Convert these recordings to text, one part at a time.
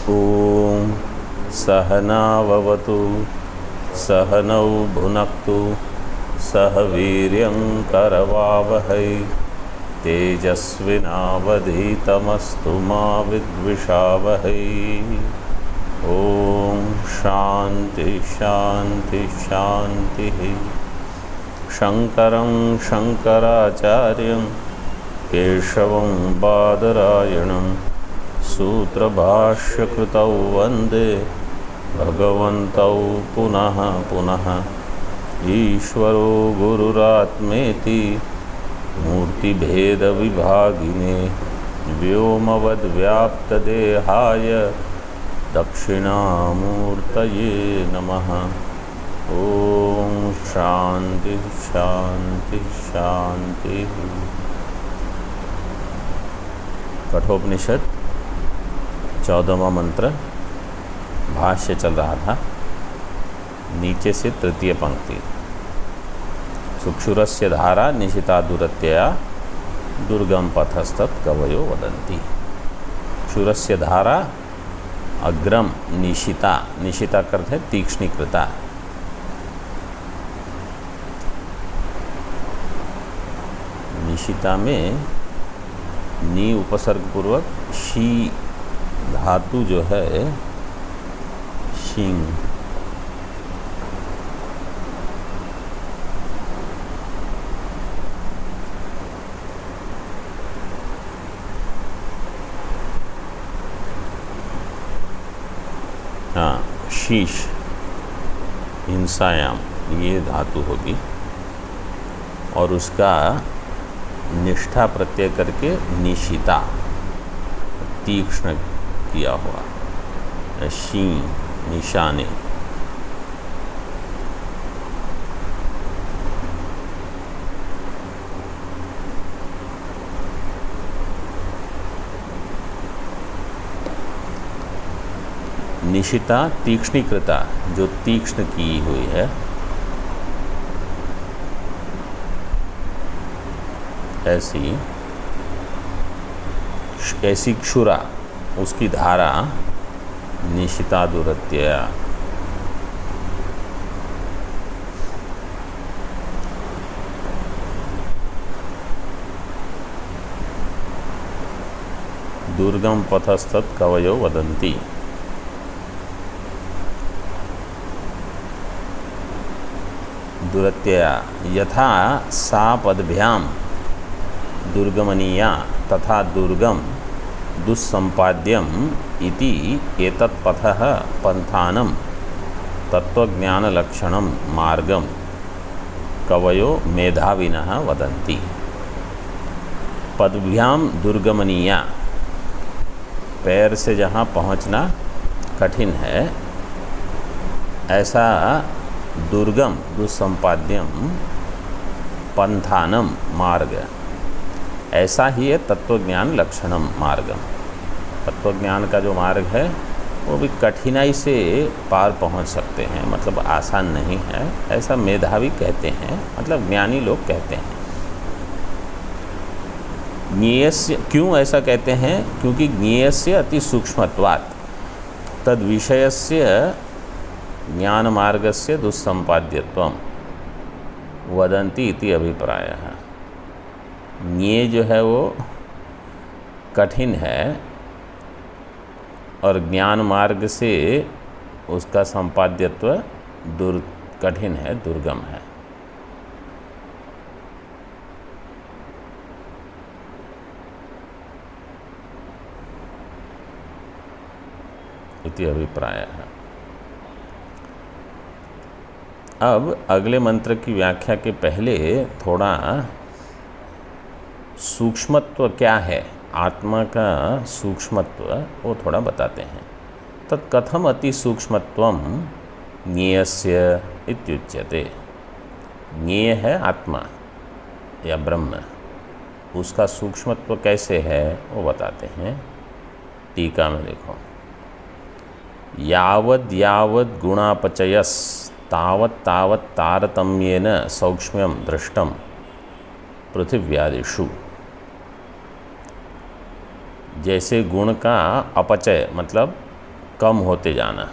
ॐ सहनाववतु सहनौ भुनक्तु सह वीर्यं करवावहै तेजस्विनावधीतमस्तु मा विद्विषावहै। ॐ शान्ति शान्ति शान्तिः। शङ्करं शङ्कराचार्यं केशवं बादरायणं सूत्रभाष्यकृतौ वन्दे भगवन्तौ पुनः पुनः। ईश्वरो गुरुरात्मेति मूर्तिभेदविभागिने व्योमवद्व्याप्तदेहाय दक्षिणामूर्तये नमः। ॐ शान्ति शान्ति शान्तिः। कठोपनिषद 14वां मंत्र भाष्य चल रहा था। नीचे से तृतीय पंक्ति। सुक्षुरस्य धारा निशिता दुरत्यया दुर्गम पथस्तत् कवयो वदन्ति। क्षुरस्य धारा अग्रम निशिता, निशिता करते तीक्ष्णीकृता। निशिता में नी उपसर्ग पूर्वक शी धातु जो है शिंग, हाँ शीश हिंसायाम ये धातु होगी और उसका निष्ठा प्रत्यय करके निशिता तीक्ष्ण किया हुआ शी निशाने। निशिता तीक्ष्णीकृता जो तीक्ष्ण की हुई है। ऐसी क्षुरा उसकी धारा निशिता दुरत्यया। दुर्गम पथस्तत् कवयो वदन्ति। दुरत्यया यथा सा पदभ्याम दुर्गमनीया तथा दुर्गम दुस्संपाद्यम इति एतत् पथः पंथानं तत्वज्ञानलक्षणं मार्गं कवयो मेधाविनः वदन्ति। पदभ्याम दुर्गमनीया पैर से जहाँ पहुँचना कठिन है ऐसा दुर्गम दुस्संपाद्यम पंथानम मार्ग ऐसा ही है तत्वज्ञान लक्षणम मार्गम। तत्वज्ञान का जो मार्ग है वो भी कठिनाई से पार पहुंच सकते हैं, मतलब आसान नहीं है ऐसा मेधावी कहते हैं, मतलब ज्ञानी लोग कहते हैं। ज्ञेयस्य क्यों ऐसा कहते हैं? क्योंकि ज्ञेयस्य अति सूक्ष्मत्वात् तद विषयस्य ज्ञान मार्गस्य दुस्संपाद्यत्वम वदन्ति इति अभिप्रायः। ज्ञेय जो है वो कठिन है और ज्ञान मार्ग से उसका संपाद्यत्व कठिन है, दुर्गम है। इति अभिप्रायः। अब अगले मंत्र की व्याख्या के पहले थोड़ा सूक्ष्मत्व क्या है, आत्मा का सूक्ष्मत्व वो थोड़ा बताते हैं। तत्कथम अति सूक्ष्मत्वम ज्ञेयस्य इत्युच्यते। ज्ञेय है आत्मा या ब्रह्म, उसका सूक्ष्मत्व कैसे है वो बताते हैं। टीका में देखो, यावद् यावद् गुणापचयस तावत् तावत् तारतम्येन सौक्ष्म्यं दृष्टं पृथिव्यादिषु। जैसे गुण का अपचय मतलब कम होते जाना।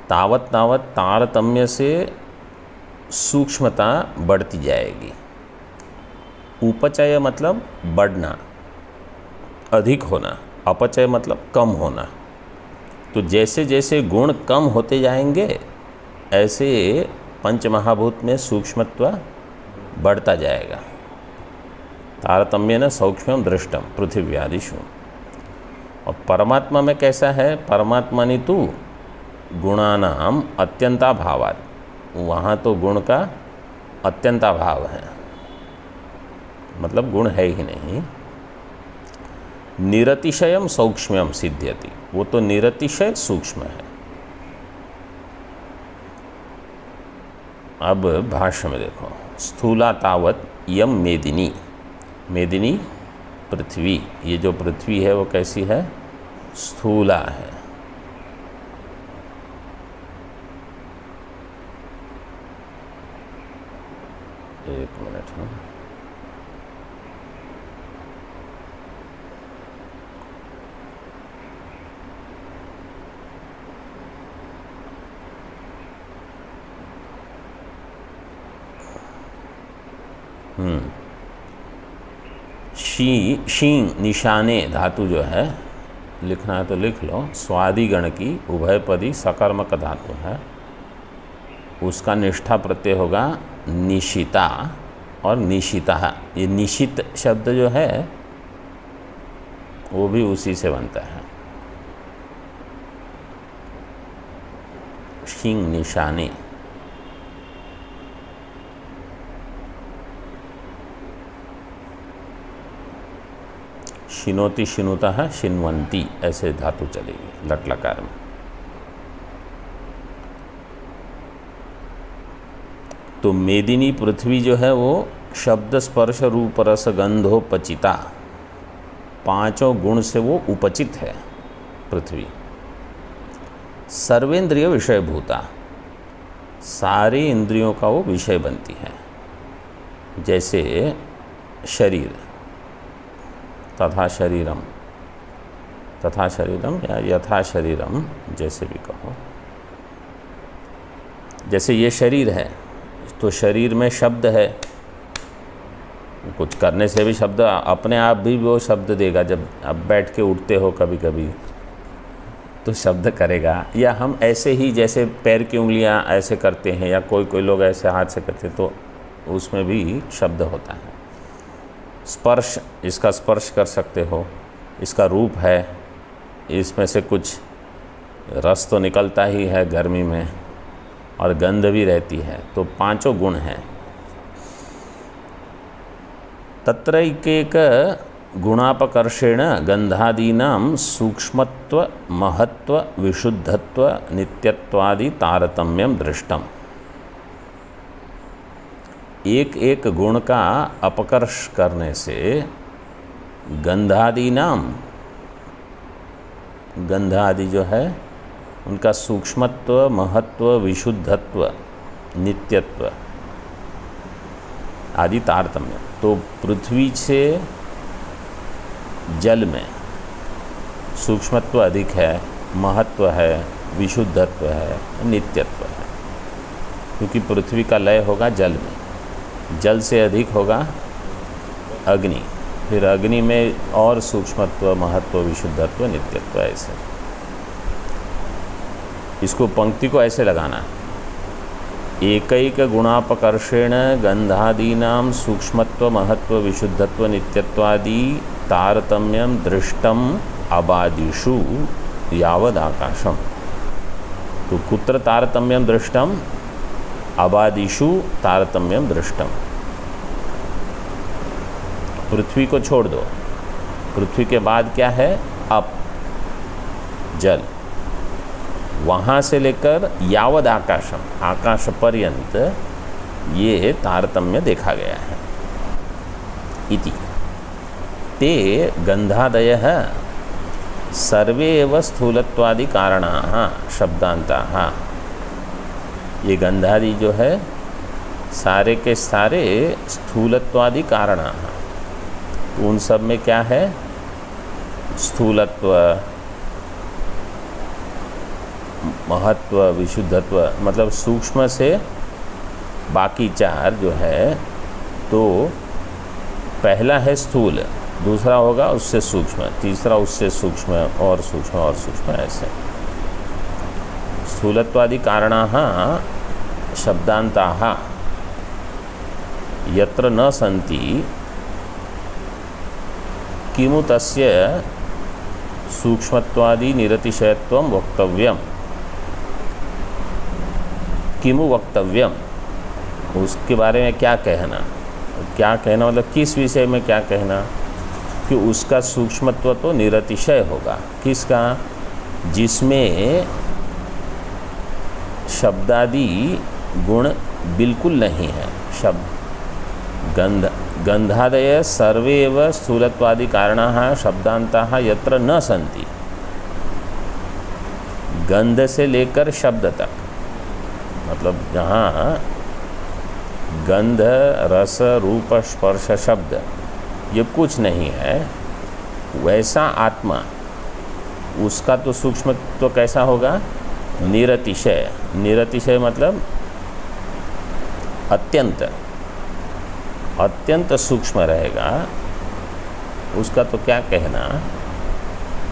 तावत तावत तारतम्य से सूक्ष्मता बढ़ती जाएगी। उपचय मतलब बढ़ना, अधिक होना, अपचय मतलब कम होना। तो जैसे जैसे गुण कम होते जाएंगे ऐसे पंचमहाभूत में सूक्ष्मत्व बढ़ता जाएगा। तारतम्येन सौक्ष्म्यम दृष्टम पृथिव्यादिषु। और परमात्मा में कैसा है? परमात्मनि तु गुणानाम अत्यंताभावात्, वहाँ तो गुण का अत्यंताभाव है, मतलब गुण है ही नहीं। निरतिशयम सौक्ष्म्यम सिद्ध्यति, वो तो निरतिशय सूक्ष्म है। अब भाष्य में देखो, स्थूला तावत यम मेदिनी, मेदिनी पृथ्वी, ये जो पृथ्वी है वो कैसी है? स्थूला है। एक मिनट है, शी निशाने धातु जो है, लिखना है तो लिख लो। स्वादिगण की उभयपदी सकर्मक धातु है, उसका निष्ठा प्रत्यय होगा निशिता और निशिता। ये निशित शब्द जो है वो भी उसी से बनता है। शिंग निशाने, शिनोति शिनुता है, शिन्वंती, ऐसे धातु चलेगी लट लकार में। तो मेदिनी पृथ्वी जो है वो शब्द स्पर्श रूप रस गंधोपचिता, पांचों गुण से वो उपचित है पृथ्वी। सर्वेंद्रिय विषयभूता, सारे इंद्रियों का वो विषय बनती है। जैसे शरीर, तथा शरीरम, तथा शरीरम या यथा शरीरम, जैसे भी कहो। जैसे ये शरीर है तो शरीर में शब्द है, कुछ करने से भी शब्द अपने आप भी वो शब्द देगा। जब आप बैठ के उठते हो कभी कभी तो शब्द करेगा, या हम ऐसे ही जैसे पैर की उंगलियां ऐसे करते हैं या कोई कोई लोग ऐसे हाथ से करते हैं तो उसमें भी शब्द होता है। स्पर्श, इसका स्पर्श कर सकते हो, इसका रूप है, इसमें से कुछ रस तो निकलता ही है गर्मी में और गंध भी रहती है, तो पांचों गुण हैं। तत्रैकैक गुणापकर्षेण गंधादीनां सूक्ष्मत्व महत्व विशुद्धत्व नित्यत्वादि तारतम्यम दृष्टम। एक एक गुण का अपकर्ष करने से गंधादीनाम, गंधादि जो है उनका सूक्ष्मत्व महत्व विशुद्धत्व नित्यत्व आदि तारतम्य। तो पृथ्वी से जल में सूक्ष्मत्व अधिक है, महत्व है, विशुद्धत्व है, नित्यत्व है, क्योंकि पृथ्वी का लय होगा जल में, जल से अधिक होगा अग्नि, फिर अग्नि में और सूक्ष्मत्व महत्व विशुद्धत्व नित्यत्व। ऐसे इसको पंक्ति को ऐसे लगाना, एकैक गुणापकर्षेण गंधादीनां सूक्ष्मत्व महत्व विशुद्धत्व नित्यत्वादि तारतम्यम दृष्टम अबादिषु यावद आकाशम। तो कुत्र तारतम्यम दृष्टम? अबादिषु तारतम्यम दृष्टम। पृथ्वी को छोड़ दो, पृथ्वी के बाद क्या है? अप, जल, वहाँ से लेकर यावद आकाशम, आकाश पर्यंत ये तारतम्य देखा गया है। इति ते गंधादयः सर्वे एव स्थूलत्वादि कारणाः शब्दान्ताः। ये गंधादि जो है सारे के सारे स्थूलत्वादि कारणाः, तो उन सब में क्या है? स्थूलत्व, महत्व, विशुद्धत्व, मतलब सूक्ष्म से बाकी चार जो है, तो पहला है स्थूल, दूसरा होगा उससे सूक्ष्म, तीसरा उससे सूक्ष्म और सूक्ष्म और सूक्ष्म, ऐसे। स्थूलत्वादि कारणाः शब्दान्ताः यत्र न सन्ति किमु तस्य सूक्ष्मत्वादि निरतिशयत्वं वक्तव्यम, किमु वक्तव्यम, उसके बारे में क्या कहना, क्या कहना मतलब किस विषय में क्या कहना, कि उसका सूक्ष्मत्व तो निरतिशय होगा। किसका? जिसमें शब्दादि गुण बिल्कुल नहीं है। गंधादय सर्वेव स्थूलत्वादि कारणाः शब्दान्ताः यत्र न सन्ति, गंध से लेकर शब्द तक, मतलब जहाँ गंध, रस, रूप, स्पर्श, शब्द ये कुछ नहीं है, वैसा आत्मा, उसका तो सूक्ष्म तो कैसा होगा? निरतिशय। निरतिशय मतलब अत्यंत, अत्यंत सूक्ष्म रहेगा। उसका तो क्या कहना,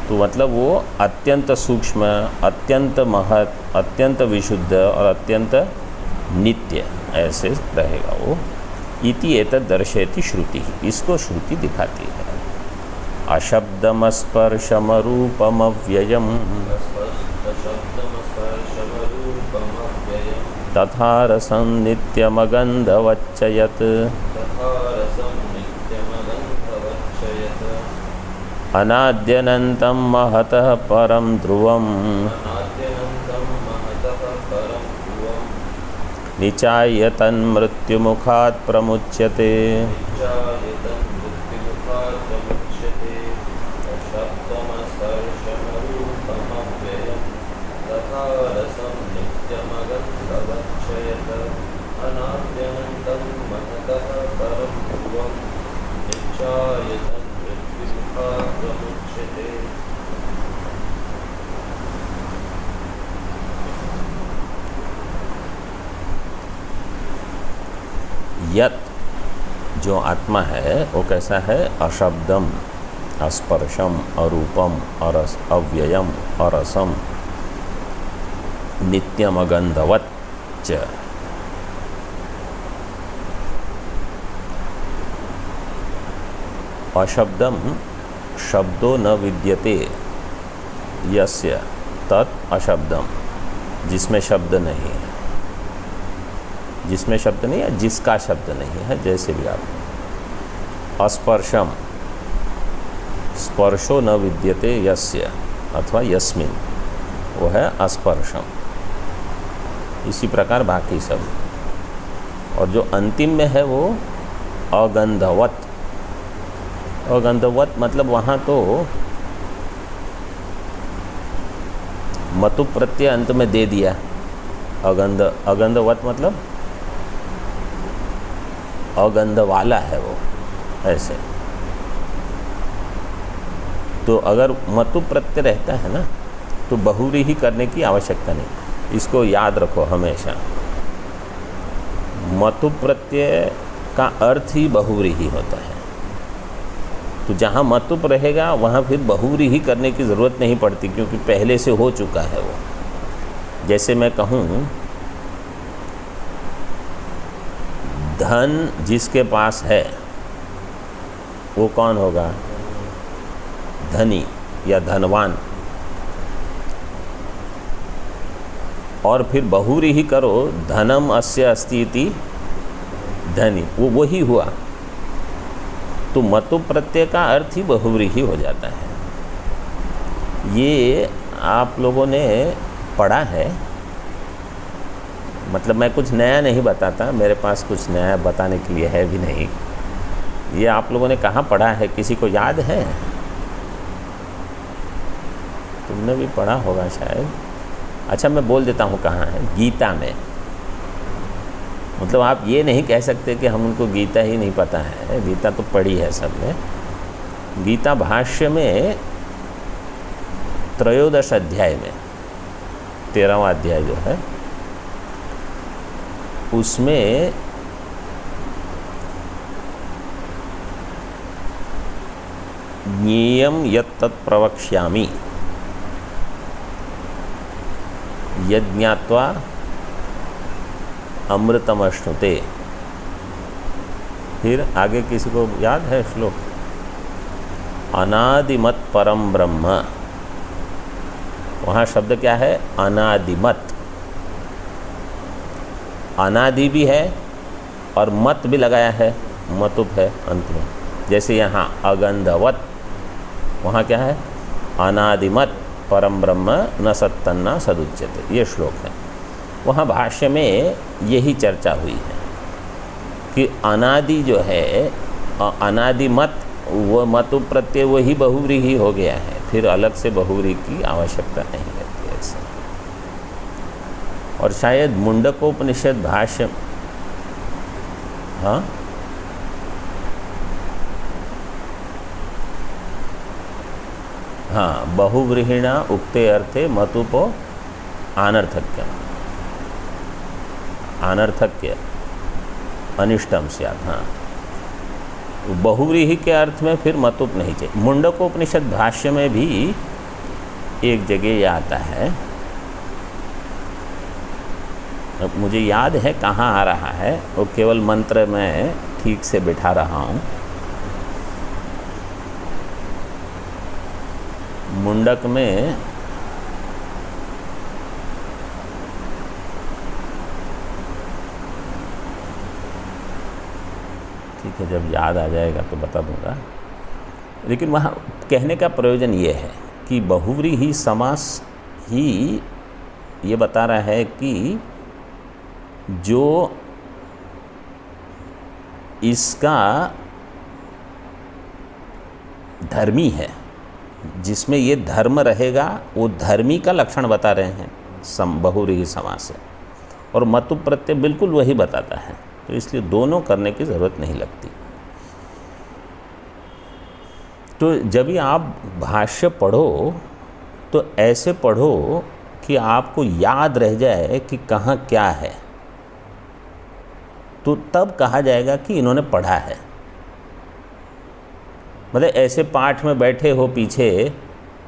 तो मतलब वो अत्यंत सूक्ष्म, अत्यंत महत्, अत्यंत विशुद्ध और अत्यंत नित्य ऐसे रहेगा वो। इति एतद् दर्शयति श्रुति, इसको श्रुति दिखाती है। अशब्दमस्पर्शमरूपमव्ययम् तथा रसं नित्यमगन्धवच्च यत् अनाद्यनन्तं महतः परं ध्रुवम् निचाय्य तन्मृत्युमुखात् प्रमुच्यते। यत जो आत्मा है वो कैसा है? अशब्दम, अस्पर्शम, अरूपम, अव्ययम, अरसम, नित्यम अगंधवत च। अशब्दम शब्दो न विद्यते यस्य तत् अशब्दम, जिसमें शब्द नहीं है, जिसमें शब्द नहीं है, जिसका शब्द नहीं है, जैसे भी आप। अस्पर्शम, स्पर्शो न विद्यते यस्य अथवा यस्मिन, वो है अस्पर्शम। इसी प्रकार बाकी सब। और जो अंतिम में है वो अगंधवत। अगंधवत मतलब वहाँ तो मतु प्रत्यय अंत में दे दिया। अगंधवत मतलब अगंध वाला है वो, ऐसे। तो अगर मतु प्रत्यय रहता है ना, तो बहुरी ही करने की आवश्यकता नहीं। इसको याद रखो हमेशा, मतु प्रत्यय का अर्थ ही बहुरी ही होता है। तो जहाँ मतुप रहेगा वहाँ फिर बहुरी ही करने की ज़रूरत नहीं पड़ती, क्योंकि पहले से हो चुका है वो। जैसे मैं कहूँ धन जिसके पास है वो कौन होगा? धनी या धनवान। और फिर बहुरी ही करो, धनम अस्य अस्ति इति धनी, वो वही हुआ। तो मतु प्रत्यय का अर्थ ही बहुरी ही हो जाता है। ये आप लोगों ने पढ़ा है, मतलब मैं कुछ नया नहीं बताता, मेरे पास कुछ नया बताने के लिए है भी नहीं। ये आप लोगों ने कहाँ पढ़ा है? किसी को याद है? तुमने भी पढ़ा होगा शायद। अच्छा, मैं बोल देता हूँ कहाँ है। गीता में। मतलब आप ये नहीं कह सकते कि हम उनको गीता ही नहीं पता है, गीता तो पढ़ी है सबने। गीता भाष्य में त्रयोदश अध्याय में 13वां अध्याय जो है उसमें ज्ञेयं यत्तत् प्रवक्ष्यामि यज्ञात्वा अमृतमश्नुते। फिर आगे किसी को याद है श्लोक? अनादिमत परम ब्रह्म। वहाँ शब्द क्या है? अनादिमत। अनादि भी है और मत भी लगाया है, मतुप है अंत में। जैसे यहाँ अगंधवत, वहाँ क्या है? अनादिमत परम ब्रह्म न सत्तन्ना सदुच्यते, ये श्लोक है। वहाँ भाष्य में यही चर्चा हुई है कि अनादि जो है, अनादिमत, वो मतु प्रत्यय वही बहुव्रीहि हो गया है, फिर अलग से बहुव्रीहि की आवश्यकता नहीं रहती है ऐसे। और शायद मुंडकोपनिषद भाष्य, हाँ हाँ, बहुव्रीहिणा उक्ते अर्थे मतुपो अनर्थक्य, अनर्थक्य अनिष्टम स्यात्। हाँ, बहुव्रीहि के अर्थ में फिर मतुप नहीं चाहिए। मुंडकोपनिषद भाष्य में भी एक जगह यह आता है, अब मुझे याद है कहाँ आ रहा है, वो केवल मंत्र में ठीक से बिठा रहा हूँ। मुंडक में ठीक है, जब याद आ जाएगा तो बता दूंगा। लेकिन वहाँ कहने का प्रयोजन ये है कि बहुव्रीहि समास ही ये बता रहा है कि जो इसका धर्मी है, जिसमें ये धर्म रहेगा, वो धर्मी का लक्षण बता रहे हैं बहुव्रीहि समास है। और मतु प्रत्यय बिल्कुल वही बताता है, तो इसलिए दोनों करने की ज़रूरत नहीं लगती। तो जब भी आप भाष्य पढ़ो तो ऐसे पढ़ो कि आपको याद रह जाए कि कहाँ क्या है, तो तब कहा जाएगा कि इन्होंने पढ़ा है। मतलब ऐसे पाठ में बैठे हो पीछे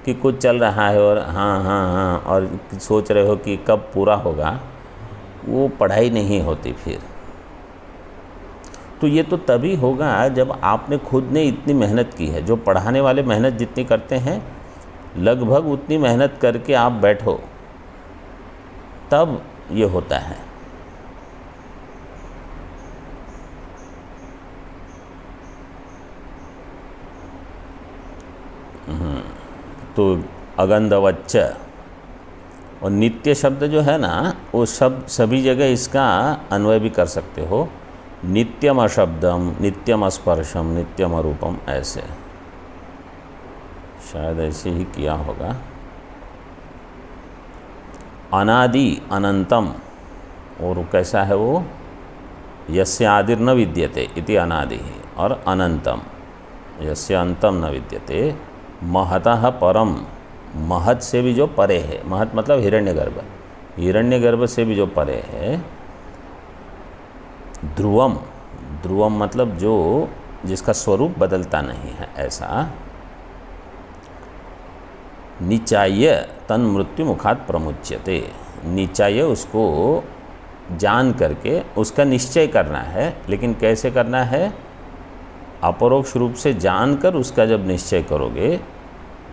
कि कुछ चल रहा है और हाँ हाँ हाँ और सोच रहे हो कि कब पूरा होगा, वो पढ़ाई नहीं होती फिर। तो ये तो तभी होगा जब आपने खुद ने इतनी मेहनत की है। जो पढ़ाने वाले मेहनत जितनी करते हैं, लगभग उतनी मेहनत करके आप बैठो, तब ये होता है। तो अगंधवच्च और नित्य शब्द जो है ना, वो सभी जगह इसका अन्वय भी कर सकते हो। नित्यम अशब्दम, नित्यम अस्पर्शम, नित्यम अरूपम, ऐसे शायद ऐसे ही किया होगा। अनादि अनंतम, और कैसा है वो? यस्य आदिर न विद्यते इति अनादि, और अनंतम यस्य अंतम न विद्यते। महतः परम, महत से भी जो परे है, महत मतलब हिरण्यगर्भ, हिरण्यगर्भ से भी जो परे है। ध्रुवम, ध्रुवम मतलब जो जिसका स्वरूप बदलता नहीं है, ऐसा। निचाय तन मृत्यु मुखात प्रमुच्यते, निचाय उसको जान करके उसका निश्चय करना है। लेकिन कैसे करना है? अपरोक्ष रूप से जानकर उसका जब निश्चय करोगे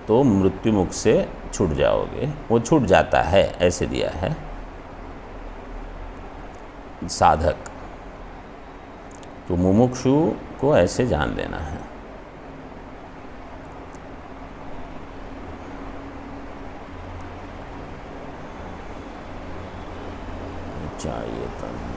तो मृत्यु मुख से छूट जाओगे। वो छूट जाता है, ऐसे दिया है साधक। तो मुमुक्षु को ऐसे जान लेना है। चाहिए तन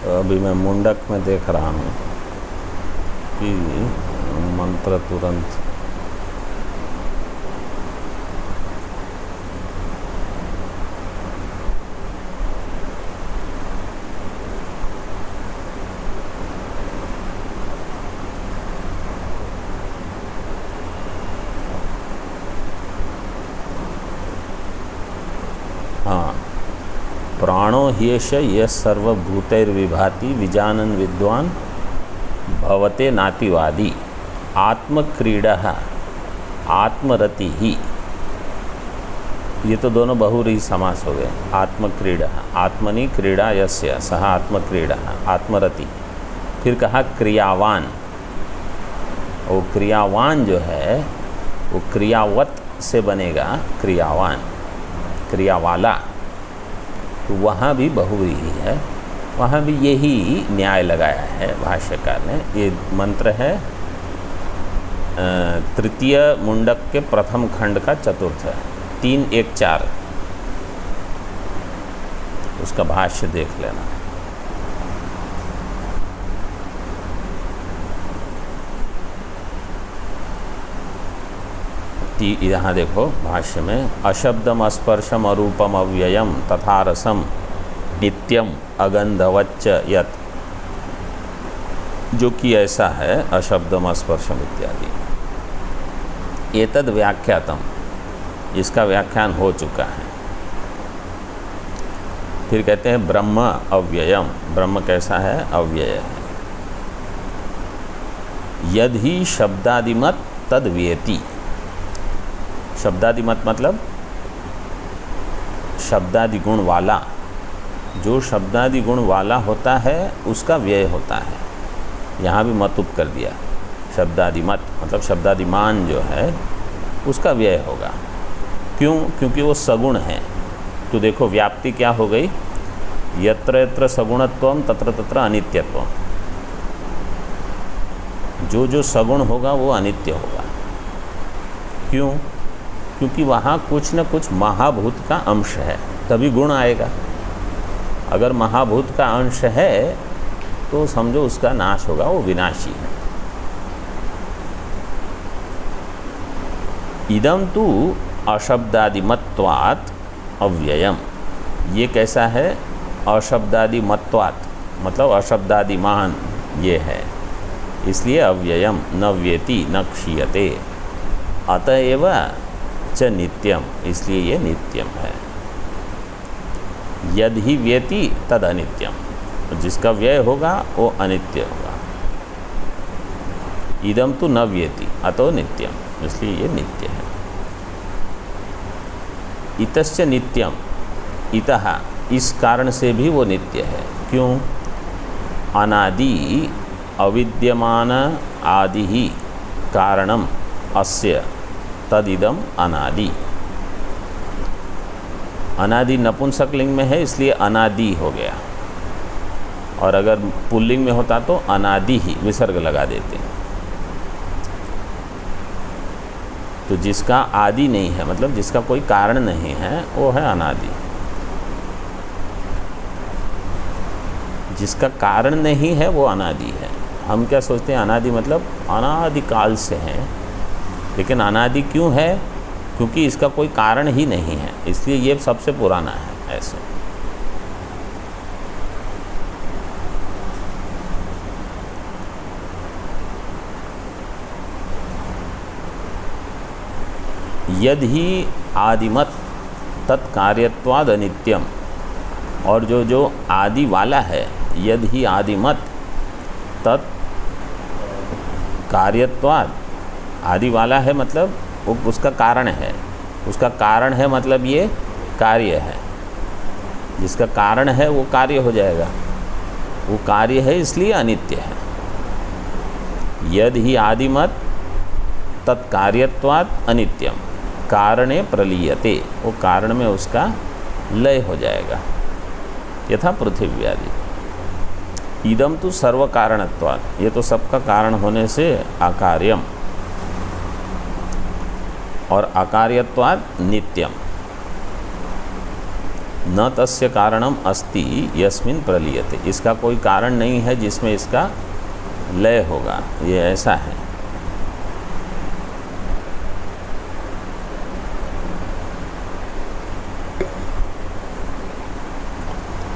तो अभी मैं मुंडक में देख रहा हूँ कि मंत्र तुरंत प्राणो ह्येष यः सर्वभूतैर्विभाति विजानन् विद्वान् भवते नातिवादी आत्मक्रीडः आत्मरतिः। ये तो दोनों बहुव्रीहि समास हो गए। आत्मक्रीडः आत्मनि क्रीडा यस्य सः आत्मक्रीडः आत्मरति। फिर कहा क्रियावान, वो क्रियावान जो है वो क्रियावत से बनेगा क्रियावान, क्रियावाला। तो वहाँ भी बहुव्रीहि है, वहाँ भी यही न्याय लगाया है भाष्यकार ने। ये मंत्र है तृतीय मुंडक के प्रथम खंड का चतुर्थ, 3-1-4, उसका भाष्य देख लेना। यहाँ देखो भाष्य में, अशब्दम अस्पर्शम अरूपम अव्ययम तथा रसम नित्यम अगंधवच्च यत्, जो कि ऐसा है अशब्दम अस्पर्शम इत्यादि। एतद् व्याख्यातम, इसका व्याख्यान हो चुका है। फिर कहते हैं ब्रह्म अव्ययम, ब्रह्म कैसा है? अव्यय है। यदि शब्दादिमत तद व्येति, शब्दादिमत मतलब शब्दादि गुण वाला, जो शब्दादि गुण वाला होता है उसका व्यय होता है। यहाँ भी मत उप कर दिया, शब्दादिमत मतलब शब्दादिमान जो है उसका व्यय होगा। क्यों? क्योंकि वो सगुण है। तो देखो व्याप्ति क्या हो गई, यत्र यत्र सगुणत्वम तत्र तत्र अनित्यत्वम। जो जो सगुण होगा वो अनित्य होगा। क्यों? क्योंकि वहाँ कुछ न कुछ महाभूत का अंश है, तभी गुण आएगा। अगर महाभूत का अंश है तो समझो उसका नाश होगा, वो विनाशी है। इदम तु अशब्दादिमत्वात् अव्ययम, ये कैसा है? अशब्दादिमत्वात् मतलब अशब्दादिमान ये है, इसलिए अव्ययम न व्येति न क्षीयते। अतएव च नित्यम, इसलिए ये नित्यम है। यदि व्येति तद अनित्यम, जिसका व्यय होगा वो अनित्य होगा। इदम तो न व्येति अतो नित्यम, इसलिए ये नित्य है। इतश्च नित्यम, इतः इस कारण से भी वो नित्य है। क्यों? अनादि अविद्यमान आदि ही कारणम अस्य तदिदम अनादि। अनादि नपुंसक लिंग में है इसलिए अनादि हो गया, और अगर पुल्लिंग में होता तो अनादि ही विसर्ग लगा देते। तो जिसका आदि नहीं है मतलब जिसका कोई कारण नहीं है वो है अनादि। जिसका कारण नहीं है वो अनादि है। हम क्या सोचते हैं अनादि मतलब अनादिकाल से है, लेकिन अनादि क्यों है? क्योंकि इसका कोई कारण ही नहीं है, इसलिए ये सबसे पुराना है। ऐसे यदि आदिमत तत्कार्यत्वाद अनित्यम, और जो आदि वाला है, यदि आदिमत तत् कार्यत्वाद, आदि वाला है मतलब वो उसका कारण है, उसका कारण है मतलब ये कार्य है। जिसका कारण है वो कार्य हो जाएगा, वो कार्य है इसलिए अनित्य है। यदि आदिमत तत्कार्यत्वात् अनित्यम, कारणे प्रलीयते, वो कारण में उसका लय हो जाएगा। यथा पृथिव्यादि। इदम तो सर्व कारणत्वात्, ये तो सबका कारण होने से आकार्यम, और अकार्यत्वात् नित्यम। न तस्य कारणम अस्ति यस्मिन प्रलीयते, इसका कोई कारण नहीं है जिसमें इसका लय होगा, ये ऐसा है।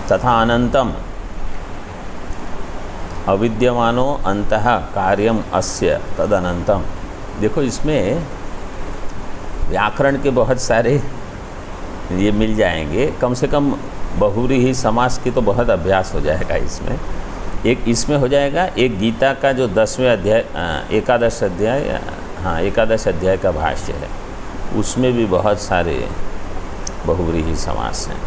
तथा अनंतम अविद्यमानो अंतः कार्यम अस्य तदनंतम। देखो इसमें व्याकरण के बहुत सारे ये मिल जाएंगे, कम से कम बहुव्रीहि समास की तो बहुत अभ्यास हो जाएगा इसमें। एक इसमें हो जाएगा, एक गीता का जो 10वें अध्याय एकादश अध्याय का भाष्य है, उसमें भी बहुत सारे बहुव्रीहि समास हैं।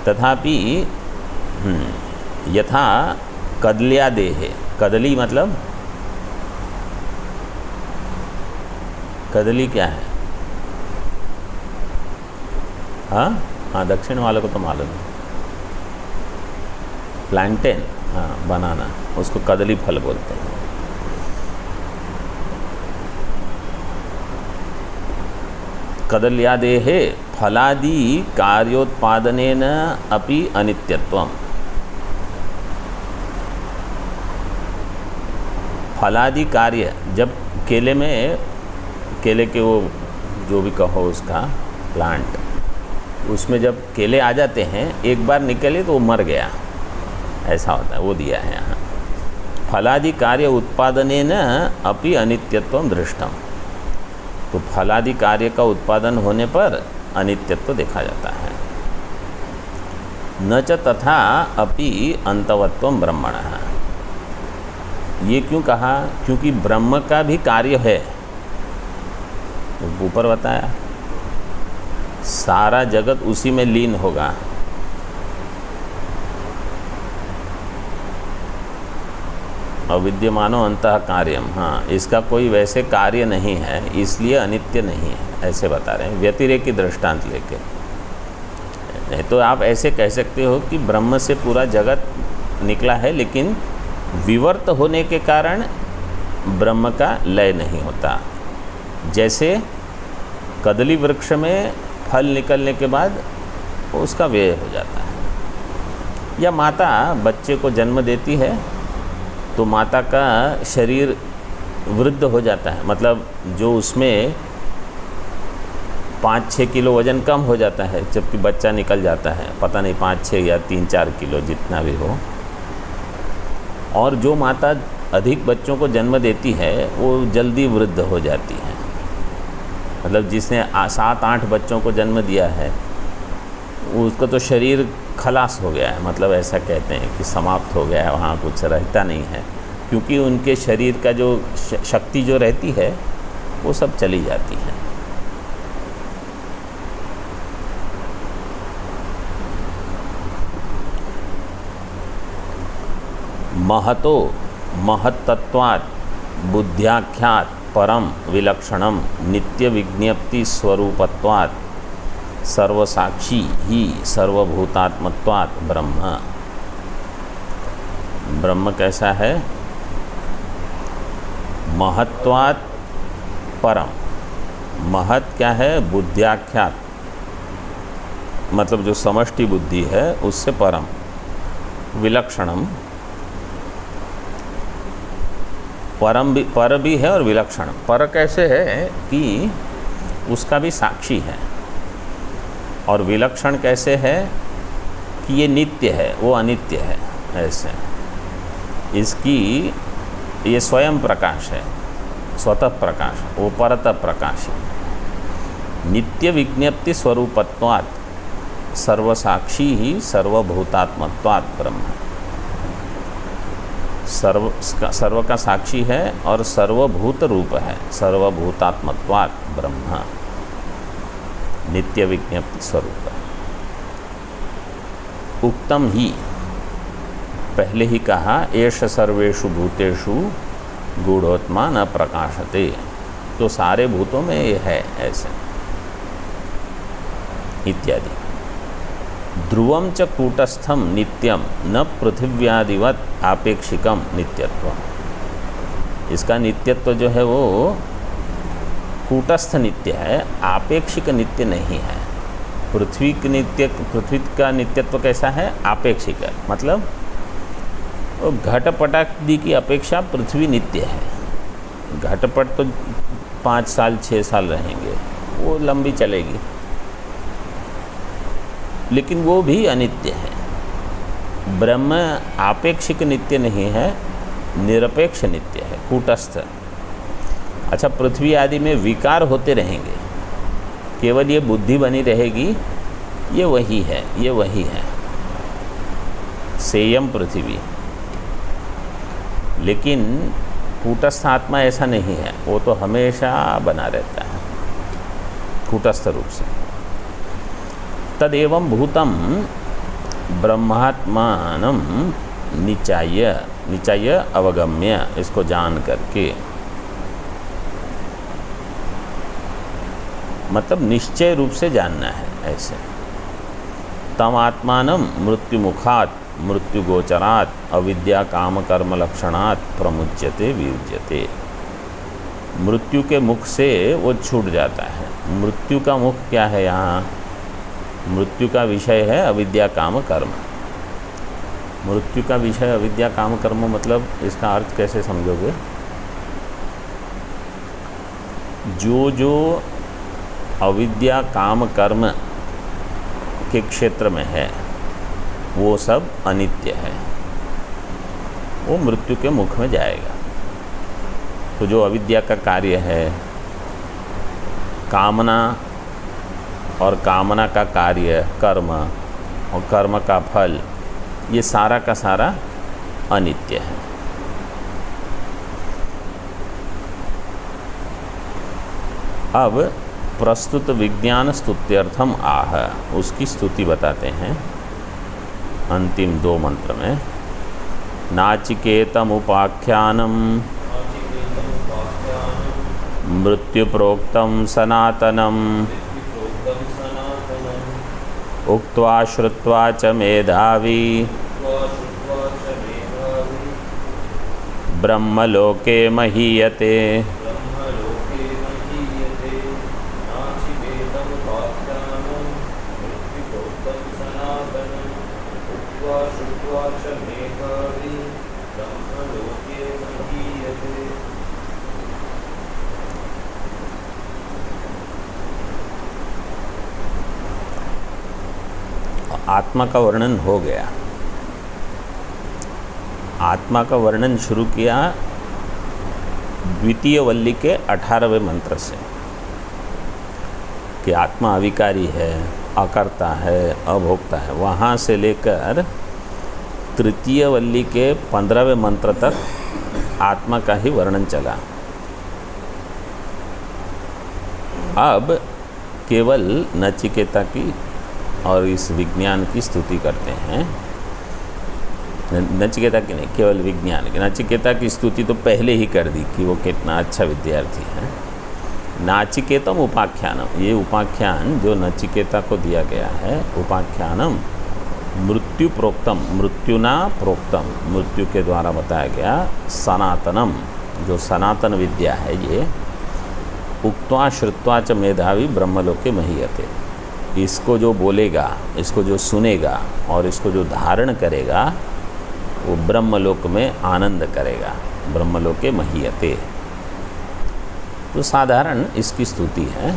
तथापि यथा कदल्यादेहे, कदली मतलब कदली क्या है? हाँ, दक्षिण वालों को तो मालूम है। प्लांटेन, हाँ, बनाना, उसको कदली फल बोलते हैं। कदल्यादेहे फलादि कार्योत्पादनेन अपि अनित्यत्वम। फलादि कार्य, जब केले में, केले के वो जो भी कहो उसका प्लांट, उसमें जब केले आ जाते हैं, एक बार निकले तो वो मर गया, ऐसा होता है, वो दिया है यहाँ। फलादि कार्य उत्पादनेन अपि अनित्यत्वम दृष्टम। तो फलादि कार्य का उत्पादन होने पर अनित्यत्व देखा जाता है। न च तथा अपि अंतवत्वम ब्रह्मणः। ये क्यों कहा? क्योंकि ब्रह्म का भी कार्य है, ऊपर बताया, सारा जगत उसी में लीन होगा। अविद्यमानो अंतः कार्यम, हाँ, इसका कोई वैसे कार्य नहीं है, इसलिए अनित्य नहीं है, ऐसे बता रहे हैं व्यतिरेकी दृष्टांत लेके। नहीं तो आप ऐसे कह सकते हो कि ब्रह्म से पूरा जगत निकला है, लेकिन विवर्त होने के कारण ब्रह्म का लय नहीं होता। जैसे कदली वृक्ष में फल निकलने के बाद उसका व्यय हो जाता है, या माता बच्चे को जन्म देती है तो माता का शरीर वृद्ध हो जाता है, मतलब जो उसमें 5-6 किलो वज़न कम हो जाता है, जबकि बच्चा निकल जाता है, पता नहीं 5-6 या 3-4 किलो जितना भी हो। और जो माता अधिक बच्चों को जन्म देती है वो जल्दी वृद्ध हो जाती है, मतलब जिसने 7-8 बच्चों को जन्म दिया है उसका तो शरीर खलास हो गया है, मतलब ऐसा कहते हैं कि समाप्त हो गया है, वहाँ कुछ रहता नहीं है, क्योंकि उनके शरीर का जो शक्ति जो रहती है वो सब चली जाती है। महतो महत्तत्वात् बुद्ध्याख्यात परम विलक्षणम नित्य विज्ञप्ति स्वरूपत्वात् सर्वसाक्षी ही सर्वभूतात्मत्वात् ब्रह्म। ब्रह्म कैसा है? महत्वात् परम। महत् क्या है? बुद्ध्याख्यात, मतलब जो समष्टि बुद्धि है उससे परम। विलक्षणम, परम भी, पर भी है और विलक्षण। पर कैसे है कि उसका भी साक्षी है, और विलक्षण कैसे है कि ये नित्य है, वो अनित्य है। ऐसे इसकी ये स्वयं प्रकाश है, स्वतः प्रकाश, वो परतः प्रकाश है। नित्य विज्ञप्ति स्वरूपत्वात् सर्वसाक्षी ही सर्वभूतात्मत्वात् ब्रह्म। सर्व का साक्षी है और सर्वभूत रूप है, सर्वभूतात्मत्वात् ब्रह्म, नित्य विज्ञप्ति स्वरूप। उक्तम ही, पहले ही कहा, एष सर्वेषु भूतेषु गूढ़ोत्मा न प्रकाशते, तो सारे भूतों में ये है ऐसे इत्यादि। ध्रुवम च कूटस्थम नित्यम न पृथिव्यादिवत आपेक्षिकम नित्यत्वम। इसका नित्यत्व जो है वो कूटस्थ नित्य है, आपेक्षिक नित्य नहीं है। पृथ्वी का नित्यत्व कैसा है? आपेक्षिक है, मतलब वो घटपटादि की अपेक्षा पृथ्वी नित्य है। घटपट तो 5 साल 6 साल रहेंगे, वो लंबी चलेगी, लेकिन वो भी अनित्य है। ब्रह्म आपेक्षिक नित्य नहीं है, निरपेक्ष नित्य है, कूटस्थ। अच्छा, पृथ्वी आदि में विकार होते रहेंगे, केवल ये बुद्धि बनी रहेगी, ये वही है, ये वही है, सेयम पृथ्वी। लेकिन कूटस्थ आत्मा ऐसा नहीं है, वो तो हमेशा बना रहता है कूटस्थ रूप से। तदेवं भूतम ब्रह्मात्मानं निचाय अवगम्य, इसको जान करके, मतलब निश्चय रूप से जानना है ऐसे। तम आत्मानं मृत्युमुखात् मृत्युगोचरात् अविद्या काम कर्म लक्षणात् प्रमुच्यते वियुज्यते। मृत्यु के मुख से वो छूट जाता है। मृत्यु का मुख क्या है? यहाँ मृत्यु का विषय है अविद्या काम कर्म। मृत्यु का विषय अविद्या काम कर्म, मतलब इसका अर्थ कैसे समझोगे? जो अविद्या काम कर्म के क्षेत्र में है वो सब अनित्य है, वो मृत्यु के मुख में जाएगा। तो जो अविद्या का कार्य है कामना, और कामना का कार्य कर्म, और कर्म का फल, ये सारा का सारा अनित्य है। अब प्रस्तुत विज्ञान स्तुत्यर्थम आह, उसकी स्तुति बताते हैं अंतिम 2 मंत्र में। नाचिकेतमुपाख्यानम मृत्यु प्रोक्तम सनातनम उक्त्वा श्रुत्वा च मेधावी ब्रह्मलोके महीयते। आत्मा का वर्णन हो गया। आत्मा का वर्णन शुरू किया द्वितीय वल्ली के 18वें मंत्र से, कि आत्मा अविकारी है, अकर्ता है, अभोक्ता है। वहाँ से लेकर तृतीय वल्ली के 15वें मंत्र तक आत्मा का ही वर्णन चला। अब केवल नचिकेता की और इस विज्ञान की स्तुति करते हैं। नचिकेता की नहीं, केवल विज्ञान की। नचिकेता की स्तुति तो पहले ही कर दी कि वो कितना अच्छा विद्यार्थी है। नाचिकेतम उपाख्यानम, ये उपाख्यान जो नचिकेता को दिया गया है, उपाख्यानम मृत्यु प्रोक्तम, मृत्युना प्रोक्तम, मृत्यु के द्वारा बताया गया। सनातनम, जो सनातन विद्या है ये। उक्त्वा श्रुत्वा च मेधावी ब्रह्मलोके महीयते, इसको जो बोलेगा, इसको जो सुनेगा और इसको जो धारण करेगा वो ब्रह्मलोक में आनंद करेगा। ब्रह्मलोके महीयते, तो साधारण इसकी स्तुति है।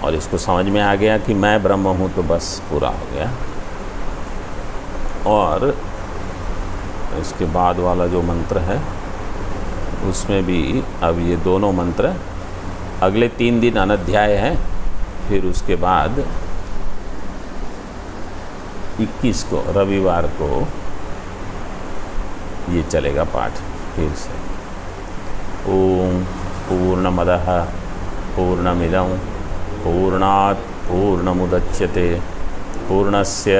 और इसको समझ में आ गया कि मैं ब्रह्म हूँ तो बस पूरा हो गया। और इसके बाद वाला जो मंत्र है उसमें भी अब ये दोनों मंत्र, अगले 3 दिन अनध्याय है, फिर उसके बाद 21 को रविवार को ये चलेगा पाठ फिर से। ओम पूर्णमदः पूर्णमिदं पूर्णात् पूर्णमुदच्यते पूर्णस्य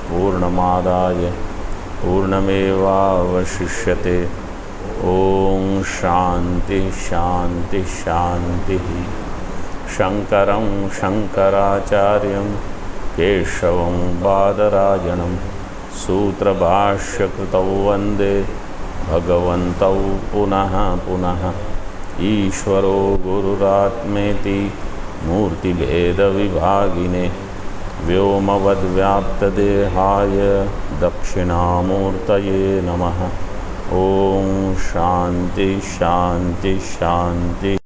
पूर्णमादाय पूर्णमेवावशिष्यते। ओम शांति शांति शांति। शंकरं शंकराचार्यं केशवं बादरायणं सूत्रभाष्यकृतौ वन्दे भगवन्तौ पुनः पुनः ईश्वरो गुरुरात्मेति मूर्तिभेदविभागिने व्योमवद्व्याप्तदेहाय दक्षिणामूर्तये नमः। ओम शांति शांति शांति।